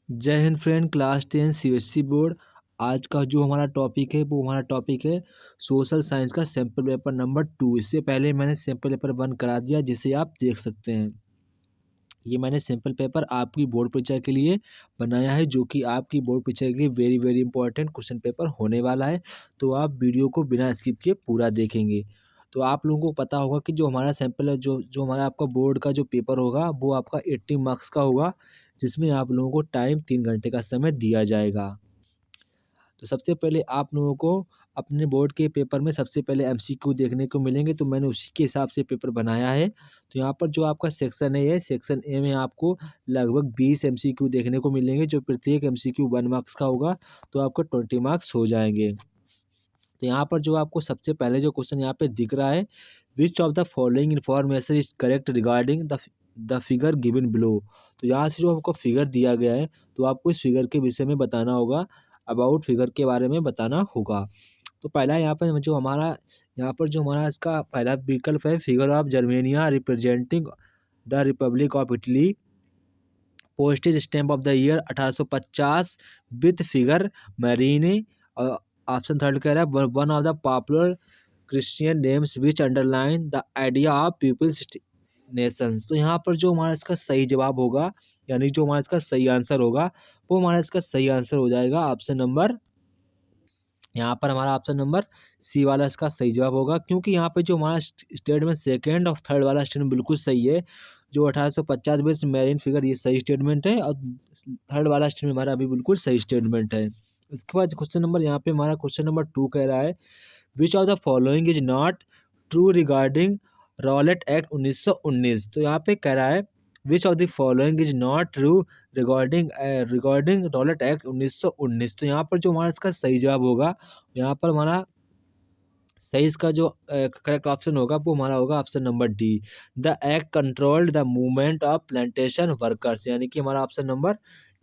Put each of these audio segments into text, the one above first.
जय Hind friend, class 10 CBSE board. आज का जो हमारा टॉपिक है वो हमारा टॉपिक है सोशल साइंस का सैम्पल पेपर नंबर 2। इससे पहले मैंने सैम्पल पेपर 1 करा दिया, जिसे आप देख सकते हैं। ये मैंने सैम्पल पेपर आपकी बोर्ड परीक्षा के लिए बनाया है, जो कि आपकी बोर्ड परीक्षा के लिए very very important question paper होने वाला है। तो आप वीडियो को बिना स्किप किए पूरा देखेंगे। तो आप लोगों को पता होगा कि जो हमारा सैम्पल है, जो जो हमारा आपका बोर्ड का जो पेपर होगा वो आपका 80 मार्क्स का होगा, जिसमें आप लोगों को टाइम 3 घंटे का समय दिया जाएगा। तो सबसे पहले आप लोगों को अपने बोर्ड के पेपर में सबसे पहले एमसीक्यू देखने को मिलेंगे, तो मैंने उसी के हिसाब से पेपर बनाया है। तो यहाँ पर जो आपका सेक्शन है, सेक्शन ए में आपको लगभग 20 एमसीक्यू देखने को मिलेंगे, जो प्रत्येक एमसीक्यू 1 मार्क्स का होगा, तो आपको 20 मार्क्स हो जाएंगे। तो यहाँ पर जो आपको सबसे पहले जो क्वेश्चन यहाँ पे दिख रहा है, which of the following information is correct regarding the figure given below. तो यहाँ से जो आपको फिगर दिया गया है, तो आपको इस फिगर के विषय में बताना होगा, अबाउट फिगर के बारे में बताना होगा। तो पहला यहाँ पर जो हमारा इसका पहला विकल्प है, figure of Germania representing the republic of Italy, postage stamp of the year 1850 with figure Marianne. Option third कह रहा है, one of the popular Christian names which underline the idea of peoples nations. तो यहाँ पर जो हमारा इसका सही जवाब होगा, यानी जो हमारा इसका सही आंसर होगा, वो हमारा इसका सही आंसर हो जाएगा ऑप्शन नंबर, यहाँ पर हमारा ऑप्शन नंबर सी वाला इसका सही जवाब होगा। क्योंकि यहाँ पे जो हमारा स्टेटमेंट सेकेंड और थर्ड वाला स्टेटमेंट बिल्कुल सही है। जो 1850 बेस मैरिन फिगर, ये सही स्टेटमेंट है, और थर्ड वाला स्टेटमेंट हमारा अभी बिल्कुल सही स्टेटमेंट है। इसके बाद क्वेश्चन नंबर, यहाँ पे हमारा क्वेश्चन नंबर 2 कह रहा है, which of the following is not true regarding Rowlatt act 1919। तो यहाँ पे कह रहा है, which of the following is not true regarding Rowlatt act 1919। तो यहाँ पर जो हमारा इसका सही जवाब होगा, यहाँ पर हमारा सही इसका जो करेक्ट ऑप्शन होगा वो हमारा होगा option number D, the act controlled the movement of plantation workers. यानी कि हमारा ऑप्शन नंबर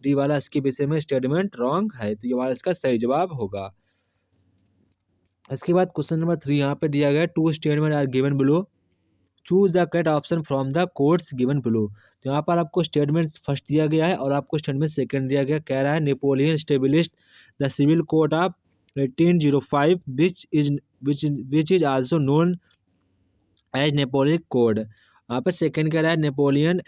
डी वाला इसके विषय में स्टेटमेंट रॉन्ग है, तो ये हमारा इसका सही जवाब होगा। इसके बाद क्वेश्चन नंबर 3 यहाँ पे दिया गया, two statement are given below, choose the correct option from the codes given below. तो यहाँ पर आपको स्टेटमेंट फर्स्ट दिया गया है और आपको स्टेटमेंट सेकंड दिया गया। कह रहा है, Napoleon established the civil code of 1805 which is also known as Napoleon code. यहाँ पर सेकंड कह रहा है, Napoleon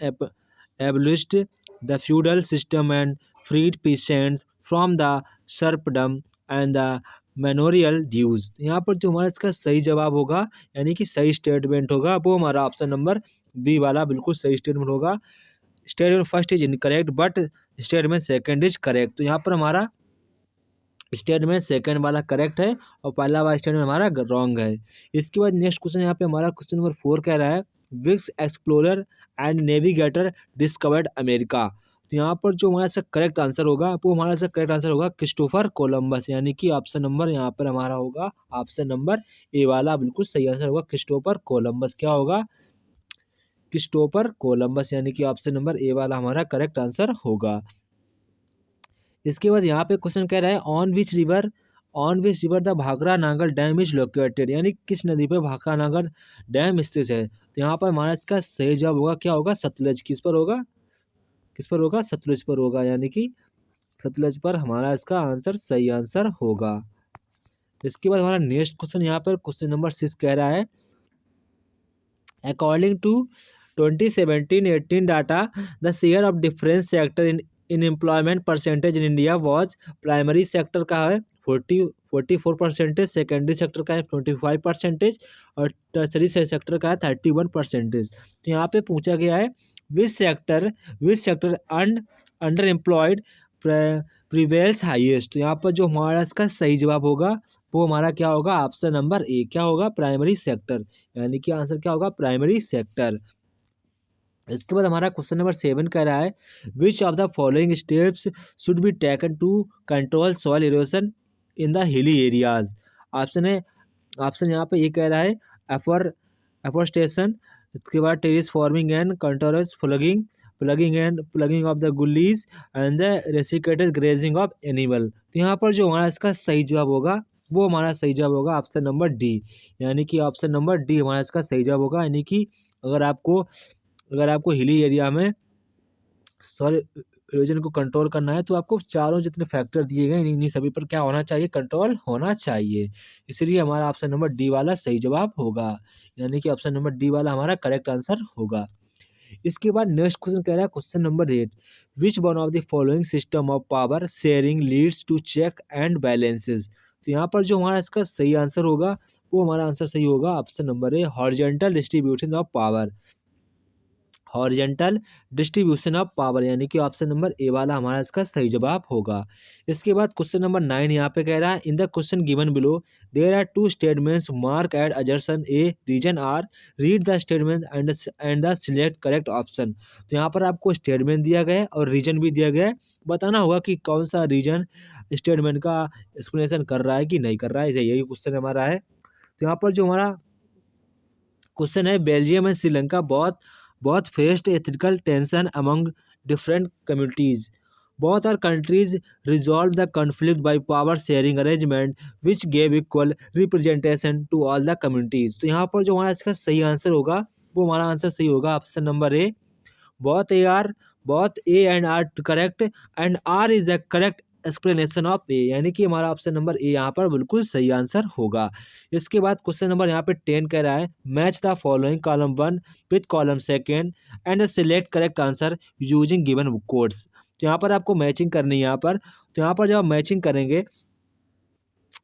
abolished the feudal system and freed peasants from the serfdom and the manorial dues. यहाँ पर जो हमारा इसका सही जवाब होगा, यानी कि सही स्टेटमेंट होगा, वो हमारा ऑप्शन नंबर बी वाला बिल्कुल सही स्टेटमेंट होगा। Statement first is incorrect but statement second is correct. तो यहाँ पर हमारा स्टेटमेंट सेकंड वाला करेक्ट है और पहला वाला स्टेटमेंट हमारा रॉन्ग है। इसके बाद नेक्स्ट क्वेश्चन यहाँ पे हमारा क्वेश्चन नंबर 4 कह रहा है, which explorer and navigator discovered America. तो यहाँ पर जो हमारा इसका करेक्ट आंसर होगा, वो हमारा इसका करेक्ट आंसर होगा क्रिस्टोफर कोलंबस। यानी कि ऑप्शन नंबर यहाँ पर हमारा होगा ऑप्शन नंबर ए वाला बिल्कुल सही आंसर होगा, क्रिस्टोफर कोलंबस। क्या होगा? क्रिस्टोफर कोलंबस, यानी कि ऑप्शन नंबर ए वाला हमारा करेक्ट आंसर होगा। इसके बाद यहाँ पे क्वेश्चन कह रहा है, on which river the Bhakra नागर डैम इज लोकेटेड। यानी किस नदी पे भाखरा नागर डैम स्थित है। तो यहाँ पर हमारा इसका सही जवाब होगा, क्या होगा? सतलज। किस पर होगा? सतलज पर होगा, यानी कि सतलज पर हमारा इसका आंसर सही आंसर होगा। इसके बाद हमारा नेक्स्ट क्वेश्चन यहाँ पर क्वेश्चन नंबर 6 कह रहा है, according to 2017-18 data the share of difference sector in employment percentage in India was, primary sector का है 44%, सेकेंडरी सेक्टर का है 25% और टर्सरी सेक्टर का है 31%। तो यहाँ पे पूछा गया है, which sector under employed prevails highest. तो यहाँ पर जो हमारा इसका सही जवाब होगा, वो हमारा क्या होगा? ऑप्शन नंबर ए, क्या होगा? Primary sector. यानी कि आंसर क्या होगा? Primary sector. इसके बाद हमारा क्वेश्चन नंबर 7 कह रहा है, which of the following steps should be taken to control soil erosion in the hilly areas. Option यहाँ पे ये कह रहा है, एफोरेस्टेशन, इसके बाद terrace farming and controls plugging of the gullies and the restricted grazing of animal. तो यहाँ पर जो हमारा इसका सही जवाब होगा, वो हमारा सही जवाब होगा ऑप्शन नंबर डी। यानी कि ऑप्शन नंबर डी हमारा इसका सही जवाब होगा। यानी कि अगर आपको हिली एरिया में सॉइल इरोजन को कंट्रोल करना है तो आपको चारों जितने फैक्टर दिए गए इन्हीं सभी पर क्या होना चाहिए, कंट्रोल होना चाहिए। इसलिए हमारा ऑप्शन नंबर डी वाला सही जवाब होगा, यानी कि ऑप्शन नंबर डी वाला हमारा करेक्ट आंसर होगा। इसके बाद नेक्स्ट क्वेश्चन कह रहा है question number 8, which one of the following system of power sharing leads to check and balances. तो यहाँ पर जो हमारा इसका सही आंसर होगा वो हमारा आंसर सही होगा option number A, horizontal distribution of power, horizontal distribution of power, यानी कि ऑप्शन नंबर ए वाला हमारा इसका सही जवाब होगा। इसके बाद क्वेश्चन नंबर 9 यहाँ पे कह रहा है in the question given below there are two statements marked at assertion A reason R, read the statement and the select correct option. तो यहाँ पर आपको स्टेटमेंट दिया गया है और रीजन भी दिया गया है, बताना होगा कि कौन सा रीजन स्टेटमेंट का एक्सप्लेनेशन कर रहा है कि नहीं कर रहा है, यही क्वेश्चन हमारा है। तो यहाँ पर जो हमारा क्वेश्चन है, बेल्जियम एंड श्रीलंका बहुत faced ethical tension among different communities, both our countries resolved the conflict by power sharing arrangement which gave equal representation to all the communities। तो यहाँ पर जो हमारा इसका सही आंसर होगा वो हमारा आंसर सही होगा option number A, both A and R correct and R is the correct explanation of A, यानी कि हमारा ऑप्शन नंबर ए यहाँ पर बिल्कुल सही आंसर होगा। इसके बाद क्वेश्चन नंबर यहाँ पे 10 कह रहा है match the following column 1 with column 2 and select correct answer using given codes. तो यहाँ पर आपको मैचिंग करनी है यहाँ पर, तो यहाँ पर जब आप मैचिंग करेंगे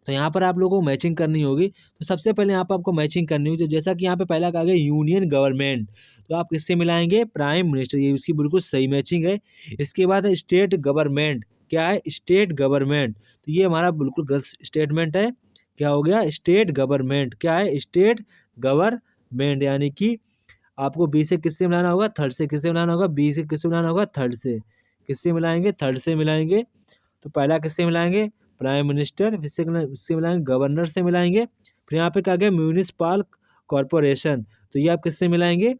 तो यहाँ पर आप लोगों को मैचिंग करनी होगी। तो सबसे पहले यहाँ पर आपको मैचिंग करनी होगी, जैसा कि यहाँ पे पहला कहा गया यूनियन गवर्नमेंट, तो आप किससे मिलाएंगे, प्राइम मिनिस्टर, ये उसकी बिल्कुल सही मैचिंग है। इसके बाद है स्टेट गवर्नमेंट, क्या है स्टेट गवर्नमेंट, तो ये हमारा बिल्कुल गलत स्टेटमेंट है, क्या हो गया स्टेट गवर्नमेंट, क्या है स्टेट गवर्नमेंट, यानी कि आपको बी से किससे मिलाना होगा, थर्ड से, किससे मिलाना होगा, बी से किससे मिलाना होगा, थर्ड से, किससे मिलाएंगे, थर्ड से मिलाएंगे। तो पहला किससे मिलाएंगे, प्राइम मिनिस्टर, इससे मिलाएंगे गवर्नर से मिलाएंगे। फिर यहाँ पे कहा गया म्यूनिसिपल कॉरपोरेशन, तो ये आप किससे मिलाएंगे,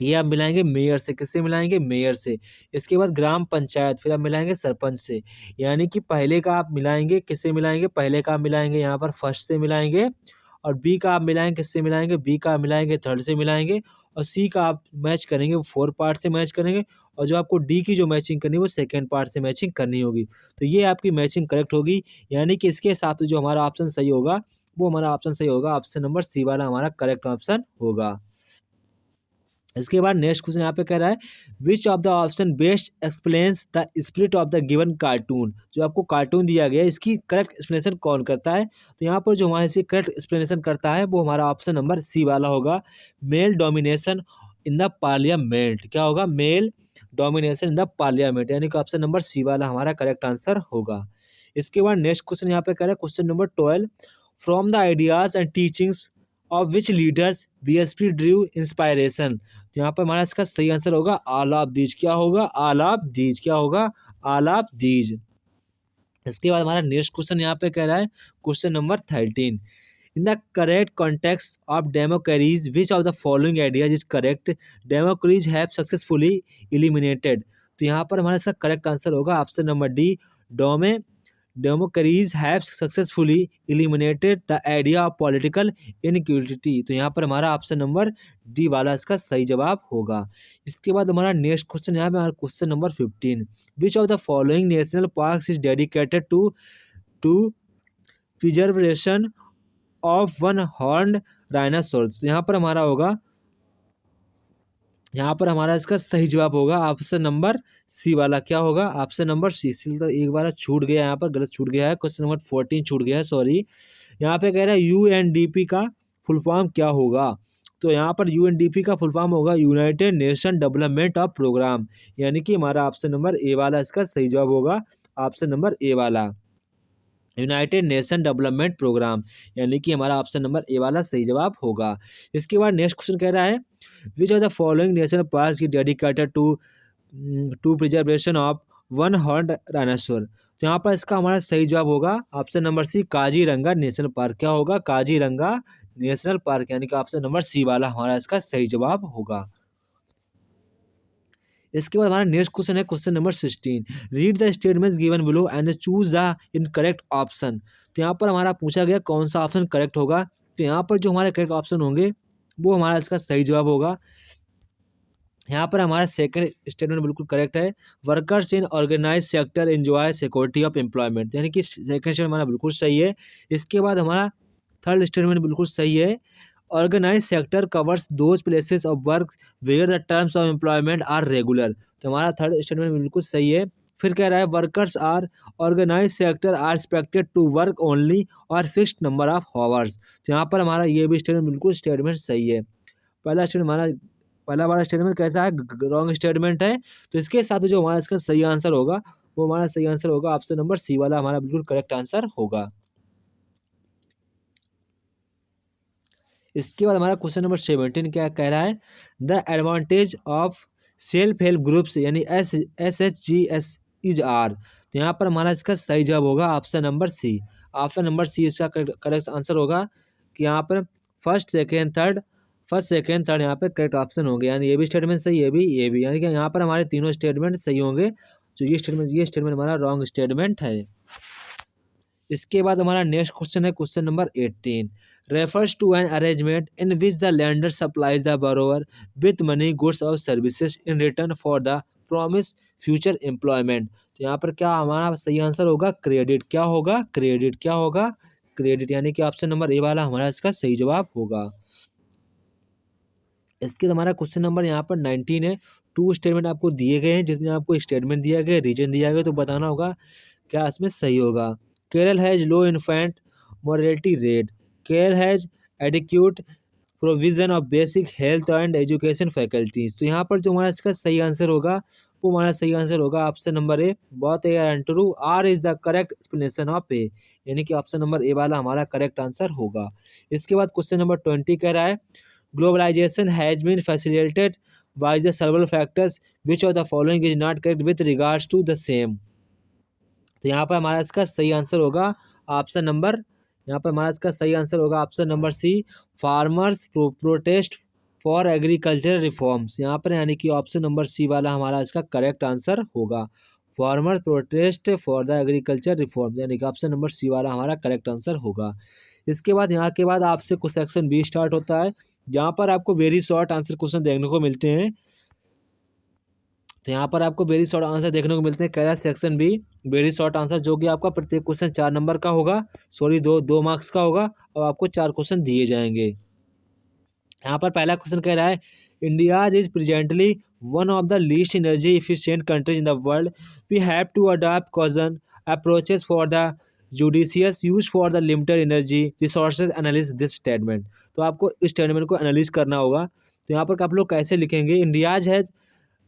ये आप मिलाएंगे मेयर से, किससे मिलाएंगे, मेयर से। इसके बाद ग्राम पंचायत, फिर आप मिलाएंगे सरपंच से, यानी कि पहले का आप मिलाएंगे किससे मिलाएंगे, पहले का आप मिलाएंगे यहाँ पर फर्स्ट से मिलाएंगे, और बी का आप मिलाएंगे किससे मिलाएंगे, बी का आप मिलाएंगे थर्ड से मिलाएंगे, और सी का आप मैच करेंगे वो 4 पार्ट से मैच करेंगे, और जो आपको डी की जो मैचिंग करनी है वो सेकेंड पार्ट से मैचिंग करनी होगी। तो ये आपकी मैचिंग करेक्ट होगी, यानी कि इसके हिसाब से जो हमारा ऑप्शन सही होगा वो हमारा ऑप्शन सही होगा, ऑप्शन नंबर सी वाला हमारा करेक्ट ऑप्शन होगा। इसके बाद नेक्स्ट क्वेश्चन यहाँ पे कह रहा है which of the option best explains the spirit of the given cartoon. जो आपको कार्टून दिया गया है इसकी करेक्ट एक्सप्लेनेशन कौन करता है, तो यहाँ पर जो हमारे इसे करेक्ट एक्सप्लेनेशन करता है वो हमारा ऑप्शन नंबर सी वाला होगा, male domination in the parliament, क्या होगा, male domination in the parliament, यानी कि ऑप्शन नंबर सी वाला हमारा करेक्ट आंसर होगा। इसके बाद नेक्स्ट क्वेश्चन यहाँ पे कह रहा है question number 12, from the ideas and teachings of which leaders BSP Drew inspiration. तो यहाँ पर हमारा इसका सही आंसर होगा ऑल ऑफ दीज, क्या होगा, ऑल ऑफ दीज, क्या होगा, ऑल ऑफ दीज। इसके बाद हमारा नेक्स्ट क्वेश्चन यहाँ पे कह रहा है question number 13, in the correct context of democracies which of the following ideas is correct, democracies have successfully eliminated. तो यहाँ पर हमारा इसका करेक्ट आंसर होगा option number D, democracies have successfully eliminated the idea of political inequality. तो यहाँ पर हमारा ऑप्शन नंबर डी वाला इसका सही जवाब होगा। इसके बाद हमारा नेक्स्ट क्वेश्चन यहाँ पे हमारा question number 15, which of the following national parks is dedicated to preservation of one horn rhinoceros. यहाँ पर हमारा होगा, यहाँ पर हमारा इसका सही जवाब होगा ऑप्शन नंबर सी वाला, क्या होगा, ऑप्शन नंबर सी। तो एक बार छूट गया, यहाँ पर गलत छूट गया है, क्वेश्चन नंबर 14 छूट गया है, सॉरी। यहाँ पे कह रहा है यूएनडीपी का फुल फॉर्म क्या होगा, तो यहाँ पर यूएनडीपी का फुल फॉर्म होगा United Nation development of program, यानी कि हमारा ऑप्शन नंबर ए वाला इसका सही जवाब होगा, ऑप्शन नंबर ए वाला यूनाइटेड नेशन डेवलपमेंट प्रोग्राम, यानी कि हमारा ऑप्शन नंबर ए वाला सही जवाब होगा। इसके बाद नेक्स्ट क्वेश्चन कह रहा है which of the following national park is dedicated to preservation of one horn dinosaur. तो यहाँ पर इसका हमारा सही जवाब होगा option number C, Kaziranga national park, क्या होगा, काजीरंगा नेशनल पार्क, यानी कि ऑप्शन नंबर सी वाला हमारा इसका सही जवाब होगा। इसके बाद हमारा नेक्स्ट क्वेश्चन है question number 16, read the statements given below and choose the incorrect option. तो यहाँ पर हमारा पूछा गया कौन सा ऑप्शन करेक्ट होगा, तो यहाँ पर जो हमारे करेक्ट ऑप्शन होंगे वो हमारा इसका सही जवाब होगा। यहाँ पर हमारा सेकंड स्टेटमेंट बिल्कुल करेक्ट है। Workers in organise sector enjoy security of employment, यानी कि सेकंड स्टेटमेंट हमारा बिल्कुल सही है। इसके बाद हमारा थर्ड स्टेटमेंट बिल्कुल सही है। Organise sector covers those places of work where the terms of employment are regular, तो हमारा थर्ड स्टेटमेंट बिल्कुल सही है। फिर कह रहा है workers are organise sector are expected to work only or fixed number of hours, तो यहाँ पर हमारा ये भी स्टेटमेंट बिल्कुल स्टेटमेंट सही है। पहला स्टेटमेंट हमारा पहला वाला स्टेटमेंट कैसा है, रॉन्ग स्टेटमेंट है। तो इसके हिसाब से जो हमारा इसका सही आंसर होगा वो हमारा सही आंसर होगा ऑप्शन नंबर सी वाला हमारा बिल्कुल करेक्ट आंसर होगा। इसके बाद हमारा क्वेश्चन नंबर 17 क्या कह रहा है, the advantage of self help groups यानी SHGS इज आर, तो यहाँ पर हमारा इसका सही जवाब होगा option number C. Option number C इसका करेक्ट आंसर होगा कि यहाँ पर फर्स्ट सेकेंड थर्ड यहाँ पर करेक्ट ऑप्शन होंगे, यानी ये भी स्टेटमेंट सही, ये भी, यानी कि यहाँ पर हमारे तीनों स्टेटमेंट सही होंगे। तो ये स्टेटमेंट हमारा रॉन्ग स्टेटमेंट है। इसके बाद हमारा नेक्स्ट क्वेश्चन है question number 18, refers to an arrangement in which the lender supplies the borrower with money goods और services in return for the promise future employment, तो यहाँ पर क्या हमारा सही आंसर होगा क्रेडिट, क्या होगा क्रेडिट, क्या होगा क्रेडिट, यानी कि ऑप्शन नंबर ए वाला हमारा इसका सही जवाब होगा। इसके हमारा क्वेश्चन नंबर यहाँ पर 19 है। 2 स्टेटमेंट आपको दिए गए हैं जिसमें आपको स्टेटमेंट दिया गया, रीजन दिया गया, तो बताना होगा क्या इसमें सही होगा। Kerala has low infant mortality rate, Kerala has adequate provision of basic health and education faculties, तो यहाँ पर जो हमारा इसका सही आंसर होगा वो हमारा सही आंसर होगा option number A, both A and true, R is the correct explanation of A, यानी कि ऑप्शन नंबर ए वाला हमारा करेक्ट आंसर होगा। इसके बाद क्वेश्चन नंबर 20 कह रहा है, globalisation has been facilitated by the several factors which of the following is not correct with regards to the same, तो यहाँ पर हमारा इसका सही आंसर होगा ऑप्शन नंबर, यहाँ पर हमारा इसका सही आंसर होगा option number C, farmers protest for agriculture reforms, यहाँ पर यानी कि ऑप्शन नंबर सी वाला हमारा इसका करेक्ट आंसर होगा, farmers protest for the agriculture reform, यानी कि ऑप्शन नंबर सी वाला हमारा करेक्ट आंसर होगा। इसके बाद यहाँ के बाद आपसे कुछ सेक्शन बी स्टार्ट होता है जहाँ पर आपको वेरी शॉर्ट आंसर क्वेश्चन देखने को मिलते हैं, तो यहाँ पर आपको वेरी शॉर्ट आंसर देखने को मिलते हैं। कह रहा है section be very short answer, जो कि आपका प्रत्येक क्वेश्चन 4 नंबर का होगा, सॉरी दो मार्क्स का होगा, और आपको 4 क्वेश्चन दिए जाएंगे। यहाँ पर पहला क्वेश्चन कह रहा है, India is presently one of the least energy efficient countries in the world, we have to adopt कॉजन approaches for the judicious use for the limited energy resources analyse this statement, तो आपको इस statement को एनालिस करना होगा। तो यहाँ पर आप लोग कैसे लिखेंगे, India's has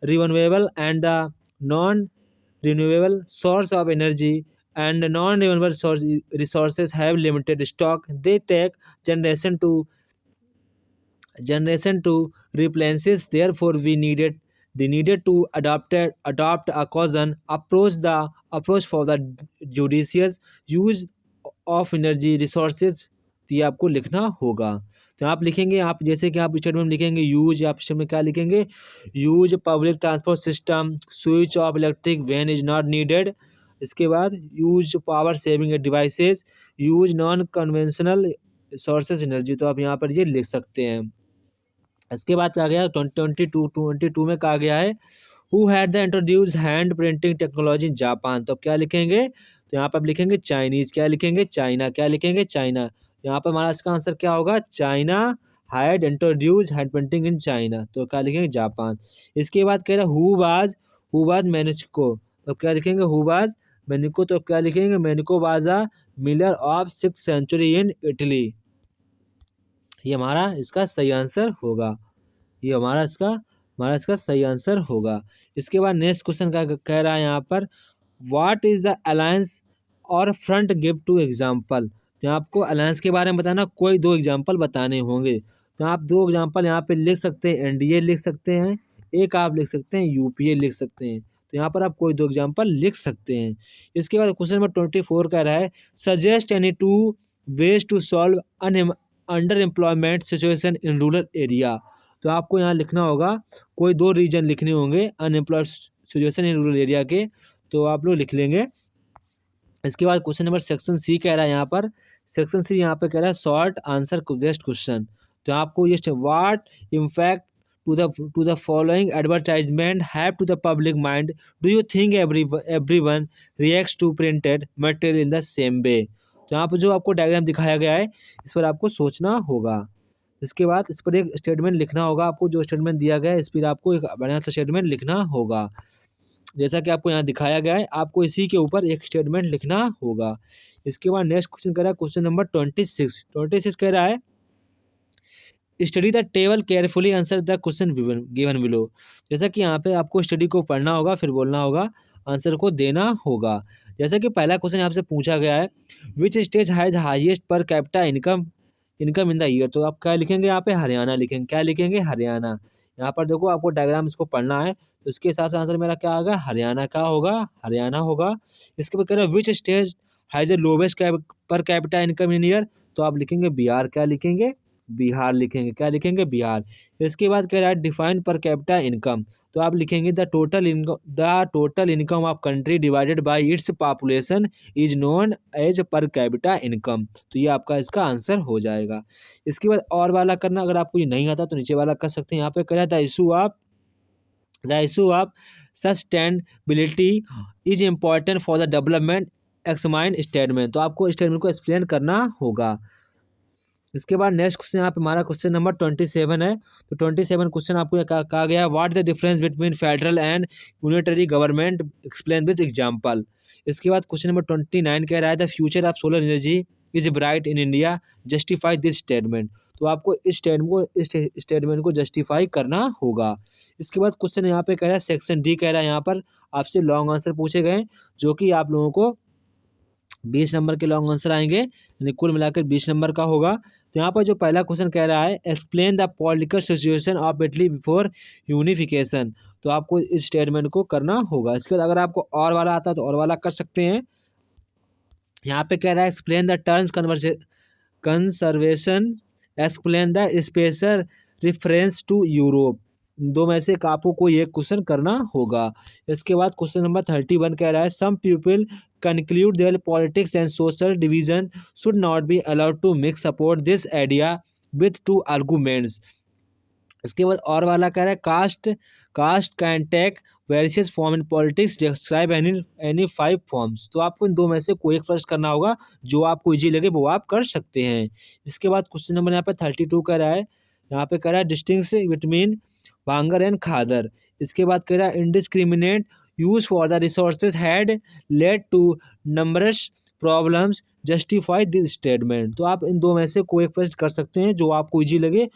renewable and the non-renewable source of energy and non-renewable source resources have limited stock, they take generation to replenishes, therefore they needed to adopt a cautious approach for the judicious use of energy resources, तो ये आपको लिखना होगा। तो आप लिखेंगे, आप जैसे कि आप स्टेटमेंट में लिखेंगे यूज, आप स्टेटमेंट में क्या लिखेंगे, use public transport system, switch off electric when is not needed, इसके बाद use power saving devices, use non conventional sources energy, तो आप यहाँ पर ये लिख सकते हैं। इसके बाद कहा गया 2022 में कहा गया है, who had the introduce hand printing technology in Japan, तो अब क्या लिखेंगे, तो यहाँ पर आप लिखेंगे चाइनीज, क्या लिखेंगे चाइना, क्या लिखेंगे चाइना, यहाँ पर हमारा इसका आंसर क्या होगा, China had introduce hand printing in China, तो क्या लिखेंगे जापान। इसके बाद कह रहे हु वाज मैनिको, तो क्या लिखेंगे हु वाज मैनिको, तो क्या लिखेंगे Menocchio was a miller of 6th century in Italy, ये हमारा इसका सही आंसर होगा, ये हमारा इसका सही आंसर होगा। इसके बाद नेक्स्ट क्वेश्चन का कह रहा है यहाँ पर, व्हाट इज द अलायंस और फ्रंट गिव टू एग्जाम्पल, तो आपको अलायंस के बारे में बताना, कोई 2 एग्जाम्पल बताने होंगे, तो आप 2 एग्जाम्पल यहाँ पे लिख सकते हैं, एनडीए लिख सकते हैं, एक आप लिख सकते हैं यूपीए लिख सकते हैं, तो यहाँ पर आप कोई 2 एग्जाम्पल लिख सकते हैं। इसके बाद क्वेश्चन नंबर 24 कह रहा है, suggest any 2 ways to solve underemployment situation in rural area, तो आपको यहाँ लिखना होगा, कोई 2 रीजन लिखने होंगे unemployed situation in rural area के, तो आप लोग लिख लेंगे। इसके बाद क्वेश्चन नंबर सेक्शन सी कह रहा है, यहाँ पर सेक्शन सी यहाँ पे कह रहा है शॉर्ट आंसर बेस्ट क्वेश्चन, तो आपको ये what impact to the following advertisement have to the public mind, do you think everyone reacts to printed material in the same way? तो यहाँ पर जो आपको डायग्राम दिखाया गया है इस पर आपको सोचना होगा। इसके बाद इस पर एक स्टेटमेंट लिखना होगा। आपको जो स्टेटमेंट दिया गया है इस पर आपको एक बढ़िया सा स्टेटमेंट लिखना होगा। जैसा कि आपको यहाँ दिखाया गया है आपको इसी के ऊपर एक स्टेटमेंट लिखना होगा। इसके बाद नेक्स्ट क्वेश्चन कह रहा है क्वेश्चन नंबर 26 कह रहा है study the table carefully answer the question given below. जैसा कि यहाँ पे आपको स्टडी को पढ़ना होगा फिर बोलना होगा आंसर को देना होगा। जैसा कि पहला क्वेश्चन यहाँ से पूछा गया है विच स्टेट हैज हाईएस्ट पर capita income in the year. तो आप क्या लिखेंगे यहाँ पे हरियाणा लिखेंगे। क्या लिखेंगे हरियाणा। यहाँ पर देखो आपको डायग्राम इसको पढ़ना है तो इसके हिसाब से आंसर मेरा क्या होगा हरियाणा का होगा हरियाणा होगा। इसके बाद कह रहा है which state has a lowest पर कैपिटा इनकम इन ईयर। तो आप लिखेंगे बिहार। क्या लिखेंगे बिहार लिखेंगे। क्या लिखेंगे बिहार। इसके बाद कह रहा है डिफाइन पर कैपिटा इनकम। तो आप लिखेंगे the total income of country divided by its population is known as per capita income. तो ये आपका इसका आंसर हो जाएगा। इसके बाद और वाला करना अगर आपको ये नहीं आता तो नीचे वाला कर सकते हैं। यहाँ पे कह रहा है the issue of sustainability is important for the development examine statement. तो आपको स्टेटमेंट को एक्सप्लेन करना होगा। इसके बाद नेक्स्ट क्वेश्चन यहाँ पे हमारा क्वेश्चन नंबर 27 है। तो 27 क्वेश्चन आपको कहा गया what the difference between federal and unitary government explain with example. इसके बाद क्वेश्चन नंबर 29 कह रहा है the future of solar energy is bright in India justify this statement. तो आपको इस स्टेटमेंट को जस्टिफाई करना होगा। इसके बाद क्वेश्चन यहाँ पे कह रहा है सेक्शन डी कह रहा है यहाँ पर आपसे लॉन्ग आंसर पूछे गए जो कि आप लोगों को 20 नंबर के लॉन्ग आंसर आएंगे यानी कुल मिलाकर 20 नंबर का होगा। तो यहाँ पर जो पहला क्वेश्चन कह रहा है explain the political situation of Italy before unification. तो आपको इस स्टेटमेंट को करना होगा। इसके बाद अगर आपको और वाला आता है तो और वाला कर सकते हैं। यहाँ पे कह रहा है explain the terms conservation explain the special reference to Europe. दो में से आपको कोई एक क्वेश्चन करना होगा। इसके बाद क्वेश्चन नंबर 31 कह रहा है some people conclude their politics and social division should not be allowed to mix support this idea with two arguments। इसके बाद और वाला कह रहा है caste can take various form in politics describe any 5 forms. तो आपको इन दो में से कोई एक फर्स्ट करना होगा जो आपको इजी लगे वो आप कर सकते हैं। इसके बाद क्वेश्चन नंबर यहाँ पे 32 कह रहा है यहाँ पे कह रहा है distinguish between bhangar and khadar. इसके बाद कह रहा है indiscriminate use for the resources had led to numbers problems justify this statement. तो आप इन दो में से कोई एक प्रश्न कर सकते हैं जो आपको इजी लगे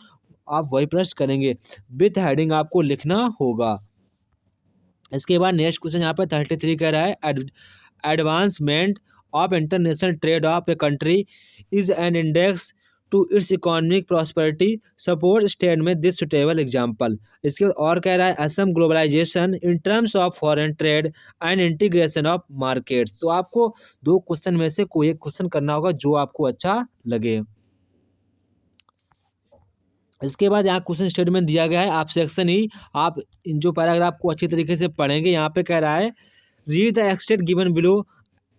आप वही प्रश्न करेंगे। विथ हेडिंग आपको लिखना होगा। इसके बाद नेक्स्ट क्वेश्चन यहाँ पे 33 कह रहा है advancement of international trade of a country is an index to its economic prosperity support statement this suitable example. इसके बाद और कह रहा है assess globalisation in terms of foreign trade and integration of markets. तो आपको दो क्वेश्चन में से कोई एक क्वेश्चन करना होगा जो आपको अच्छा लगे। इसके बाद यहाँ क्वेश्चन स्टेटमेंट दिया गया है आप सेक्शन ही आप इन जो पैराग्राफ को अच्छी तरीके से पढ़ेंगे। यहाँ पे कह रहा है read the extent given below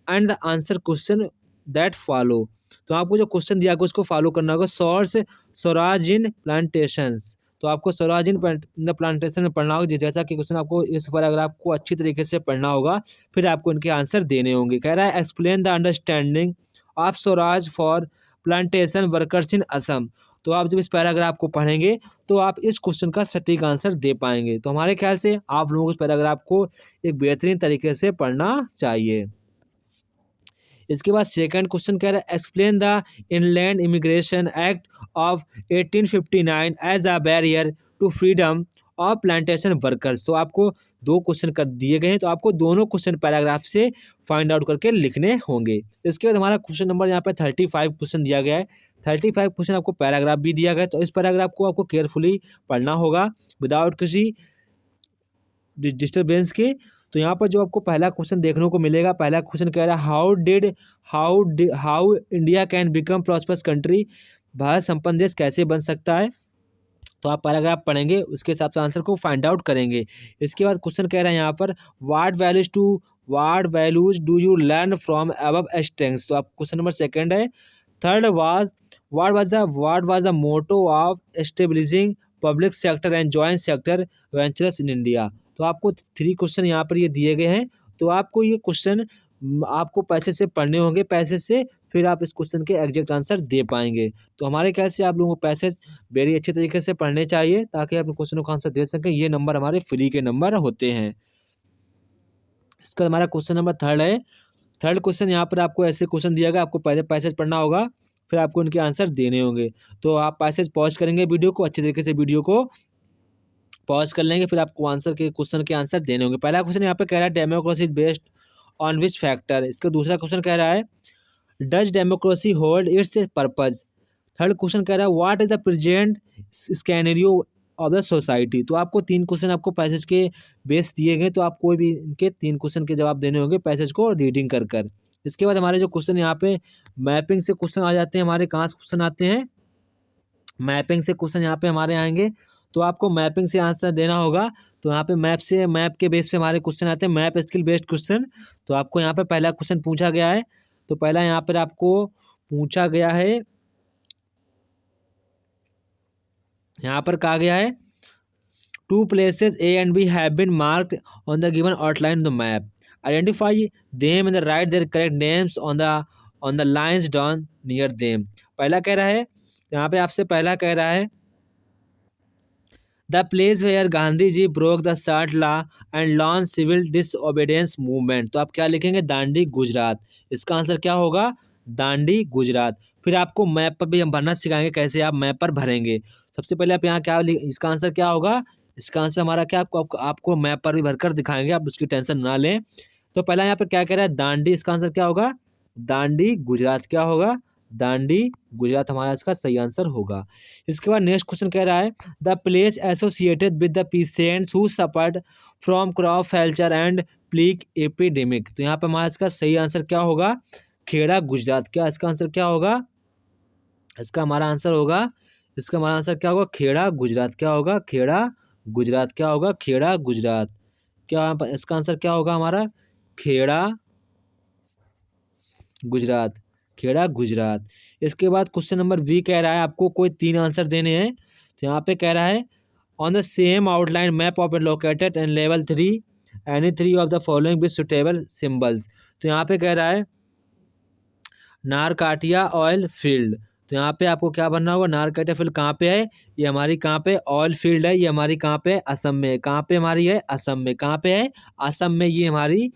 and the answer question that follow. तो आपको जो क्वेश्चन दिया गया उसको फॉलो करना होगा। सोर्स स्वराज इन प्लांटेशंस। तो आपको स्वराज इन द प्लांटेशन में पढ़ना होगा। जैसा कि क्वेश्चन आपको इस पैराग्राफ को अच्छी तरीके से पढ़ना होगा फिर आपको इनके आंसर देने होंगे। कह रहा है explain the understanding of Swaraj for plantation workers in Assam. तो आप जब इस पैराग्राफ को पढ़ेंगे तो आप इस क्वेश्चन का सटीक आंसर दे पाएंगे। तो हमारे ख्याल से आप लोगों को इस पैराग्राफ को एक बेहतरीन तरीके से पढ़ना चाहिए। इसके बाद सेकंड क्वेश्चन कह रहा है explain the inland immigration act of 1859 as a barrier to freedom of plantation workers. तो आपको दो क्वेश्चन कर दिए गए हैं तो आपको दोनों क्वेश्चन पैराग्राफ से फाइंड आउट करके लिखने होंगे। इसके बाद हमारा क्वेश्चन नंबर यहाँ पे 35 क्वेश्चन दिया गया है। 35 क्वेश्चन आपको पैराग्राफ भी दिया गया है तो इस पैराग्राफ को आपको केयरफुली पढ़ना होगा विदाउट किसी डिस्टर्बेंस के। तो यहाँ पर जो आपको पहला क्वेश्चन देखने को मिलेगा पहला क्वेश्चन कह रहा है how India can become prosperous country. Bharat संपन्न देश कैसे बन सकता है। तो आप पैराग्राफ पढ़ेंगे उसके हिसाब से आंसर को फाइंड आउट करेंगे। इसके बाद क्वेश्चन कह रहा है यहाँ पर what values do you learn from above strengths. तो आप क्वेश्चन नंबर सेकंड है। Third what was the motto of establishing public sector and joint sector ventures in India. तो आपको 3 क्वेश्चन यहाँ पर ये दिए गए हैं। तो आपको ये क्वेश्चन आपको पैसे से पढ़ने होंगे, पैसे से फिर आप इस क्वेश्चन के एग्जैक्ट आंसर दे पाएंगे। तो हमारे ख्याल से आप लोगों को पैसे वेरी अच्छे तरीके से पढ़ने चाहिए ताकि आप क्वेश्चनों का आंसर दे सकें। ये नंबर हमारे फ्री के नंबर होते हैं। इसका हमारा क्वेश्चन नंबर 3 है। थर्ड क्वेश्चन यहाँ पर आपको ऐसे क्वेश्चन दिया गया, आपको पहले पैसेज पढ़ना होगा, फिर आपको उनके आंसर देने होंगे। तो आप पैसेज पॉज करेंगे, वीडियो को अच्छे तरीके से वीडियो को पॉज कर लेंगे, फिर आपको आंसर के क्वेश्चन के आंसर देने होंगे। पहला क्वेश्चन यहाँ पे कह रहा है democracy based on which factor. इसका दूसरा क्वेश्चन कह रहा है does democracy hold its purpose. Third question कह रहा है what is the present scenario of the society. तो आपको 3 क्वेश्चन आपको पैसेज के बेस दिए गए, तो आप कोई भी इनके 3 क्वेश्चन के जवाब देने होंगे पैसेज को रीडिंग कर कर। इसके बाद हमारे जो क्वेश्चन यहाँ पे मैपिंग से क्वेश्चन आ जाते हैं, हमारे कहाँ से क्वेश्चन आते हैं, मैपिंग से क्वेश्चन यहाँ पे हमारे आएंगे। तो आपको मैपिंग से आंसर देना होगा। तो यहाँ पे मैप के बेस पे हमारे क्वेश्चन आते हैं, मैप स्किल बेस्ड क्वेश्चन। तो आपको यहाँ पे पहला क्वेश्चन पूछा गया है। तो पहला यहाँ पर आपको पूछा गया है, यहाँ पर कहा गया है 2 places A and B have been marked on the given outline of the map. Identify them and write their correct names on the lines drawn near them. पहला कह रहा है, यहाँ पे आपसे पहला कह रहा है the place where Gandhi ji broke the salt law and launch civil disobedience movement. तो आप क्या लिखेंगे, दांडी गुजरात। इसका आंसर क्या होगा, दांडी गुजरात। फिर आपको मैप पर भी हम भरना सिखाएंगे, कैसे आप मैप पर भरेंगे। सबसे पहले आप यहाँ क्या इसका आंसर क्या होगा, इसका आंसर हमारा क्या आपको मैप पर भी भरकर दिखाएंगे, आप उसकी टेंशन ना लें। तो पहला यहाँ पे क्या कह रहा है, दांडी। इसका आंसर क्या होगा, दांडी गुजरात। क्या होगा, दांडी गुजरात हमारा इसका सही आंसर होगा। इसके बाद नेक्स्ट क्वेश्चन कह रहा है the place associated with the patients who suffered from crop failure and plague epidemic. तो यहाँ पे हमारा इसका सही आंसर क्या होगा, खेड़ा गुजरात। क्या इसका आंसर क्या होगा, इसका हमारा आंसर होगा, इसका हमारा आंसर क्या होगा, खेड़ा गुजरात। क्या होगा, खेड़ा गुजरात। क्या होगा, खेड़ा गुजरात। क्या इसका आंसर क्या होगा हमारा, खेड़ा गुजरात, खेड़ा गुजरात। इसके बाद क्वेश्चन नंबर बी कह रहा है आपको कोई 3 आंसर देने हैं। तो यहाँ पे कह रहा है on the same outline map of located and level 3 any 3 of the following with suitable symbols. तो यहाँ पे कह रहा है नारकाटिया ऑयल फील्ड। तो यहाँ पे आपको क्या बनना होगा, नारकाटिया फील्ड कहाँ पे है, ये हमारी कहाँ पे ऑयल फील्ड है, ये हमारी कहाँ पे, असम में। कहाँ पे हमारी है, असम में। कहाँ पे है, असम में, ये हमारी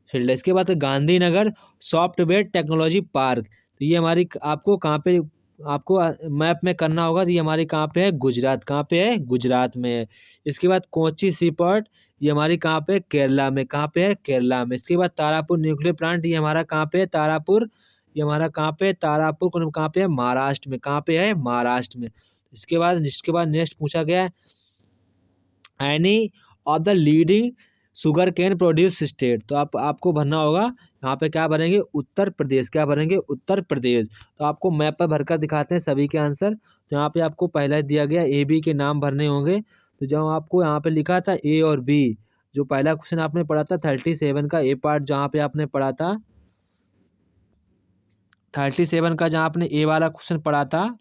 फील्ड है। इसके बाद गांधीनगर सॉफ्टवेयर टेक्नोलॉजी पार्क। तो ये हमारी आपको कहाँ पे, आपको मैप में करना होगा। तो ये हमारी कहाँ पे है, गुजरात। कहाँ पे है, गुजरात में है। इसके बाद कोची सी पोर्ट, ये हमारी कहाँ पे, केरला में। कहाँ पे है, केरला में। इसके बाद तारापुर न्यूक्लियर प्लांट, ये हमारा कहाँ पे है, तारापुर। ये हमारा कहाँ पे, तारापुर कहाँ पे है, महाराष्ट्र में। कहाँ पे है, महाराष्ट्र में। इसके बाद नेक्स्ट पूछा गया है any of the leading sugarcane produce state. तो आपको भरना होगा, यहाँ पे क्या भरेंगे, उत्तर प्रदेश। क्या भरेंगे, उत्तर प्रदेश। तो आपको मैप पर भरकर दिखाते हैं सभी के आंसर। तो यहाँ पे आपको पहला दिया गया ए बी के नाम भरने होंगे। तो जब आपको यहाँ पे लिखा था ए और बी, जो पहला क्वेश्चन आपने पढ़ा था 37 का ए पार्ट, जहाँ पे आपने पढ़ा था 37 का, जहाँ आपने ए वाला क्वेश्चन पढ़ा था,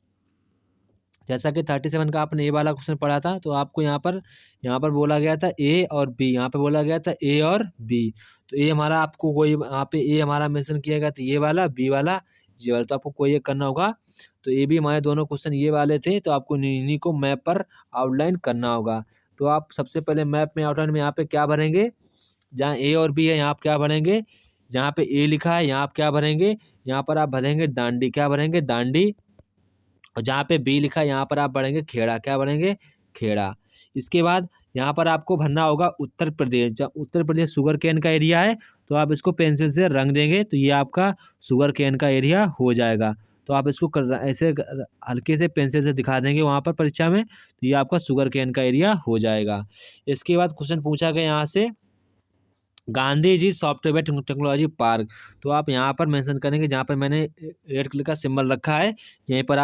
जैसा कि 37 का आपने ए वाला क्वेश्चन पढ़ा था। तो आपको यहाँ पर बोला गया था ए और बी, यहाँ पे बोला गया था ए और बी। तो ए हमारा आपको कोई यहाँ पे ए हमारा मेंशन किया गया था, ये वाला, बी वाला, जी वाला। तो आपको कोई एक करना होगा। तो ए बी हमारे दोनों क्वेश्चन ये वाले थे। तो आपको इन्हीं को मैप पर आउटलाइन करना होगा। तो आप सबसे पहले मैप में आउटलाइन में यहाँ पे क्या भरेंगे, जहाँ ए और बी है यहाँ आप क्या भरेंगे, जहाँ पे ए लिखा है यहाँ आप क्या भरेंगे, यहाँ पर आप भरेंगे दांडी। क्या भरेंगे, दांडी। और जहाँ पे बी लिखा है यहाँ पर आप भरेंगे खेड़ा। क्या भरेंगे, खेड़ा। इसके बाद यहाँ पर आपको भरना होगा उत्तर प्रदेश। जब उत्तर प्रदेश शुगर केन का एरिया है, तो आप इसको पेंसिल से रंग देंगे, तो ये आपका शुगर केन का एरिया हो जाएगा। तो आप इसको ऐसे हल्के से पेंसिल से दिखा देंगे वहाँ पर परीक्षा में, तो ये आपका शुगर केन का एरिया हो जाएगा। इसके बाद क्वेश्चन पूछा गया यहाँ से Gandhi ji software technology park. तो आप यहाँ पर मेंशन करेंगे, जहाँ पर मैंने रेड कलर का सिंबल रखा है, यहीं पर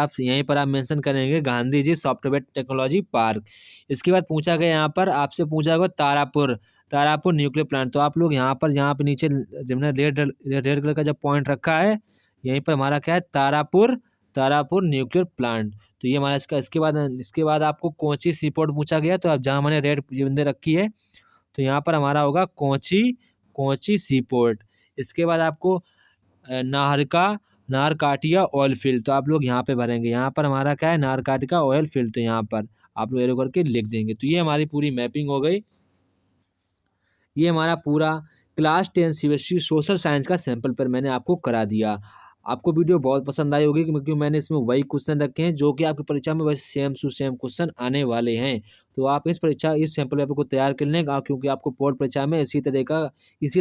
आप मेंशन करेंगे Gandhi ji software technology park. इसके बाद पूछा गया यहाँ पर आपसे पूछा गया तारापुर न्यूक्लियर प्लांट। तो आप लोग यहाँ पे नीचे जब रेड कलर का जब पॉइंट रखा है, यहीं पर हमारा क्या है, तारापुर न्यूक्लियर प्लांट। तो ये हमारा इसके बाद आपको कोची सी पोर्ट पूछा गया, तो अब जहाँ मैंने रेड बंदे रखी है तो यहाँ पर हमारा होगा कोची सी पोर्ट। इसके बाद आपको नारकाटिया ऑयल फील्ड, तो आप लोग यहाँ पे भरेंगे। यहाँ पर हमारा क्या है, नारकाटिका ऑयल फील्ड, तो यहाँ पर आप लोग एरो करके लिख देंगे। तो ये हमारी पूरी मैपिंग हो गई। ये हमारा पूरा क्लास 10 सीबीएसई सोशल साइंस का सैंपल पर मैंने आपको करा दिया। आपको वीडियो बहुत पसंद आई होगी क्योंकि मैंने इसमें वही क्वेश्चन रखे हैं जो कि आपकी परीक्षा में वैसे सेम टू सेम क्वेश्चन आने वाले हैं। तो आप इस सैंपल पेपर को तैयार कर लें, क्योंकि आपको बोर्ड परीक्षा में इसी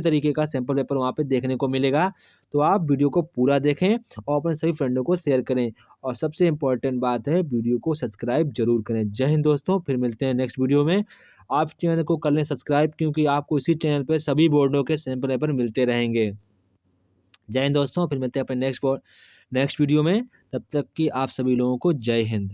तरीके का सैंपल पेपर वहाँ पे देखने को मिलेगा। तो आप वीडियो को पूरा देखें और अपने सभी फ्रेंडों को शेयर करें, और सबसे इम्पोर्टेंट बात है वीडियो को सब्सक्राइब जरूर करें। जय हिंद दोस्तों, फिर मिलते हैं नेक्स्ट वीडियो में। आप चैनल को कर लें सब्सक्राइब, क्योंकि आपको इसी चैनल पर सभी बोर्डों के सैंपल पेपर मिलते रहेंगे। जय हिंद दोस्तों, फिर मिलते हैं अपने नेक्स्ट वीडियो में। तब तक कि आप सभी लोगों को जय हिंद।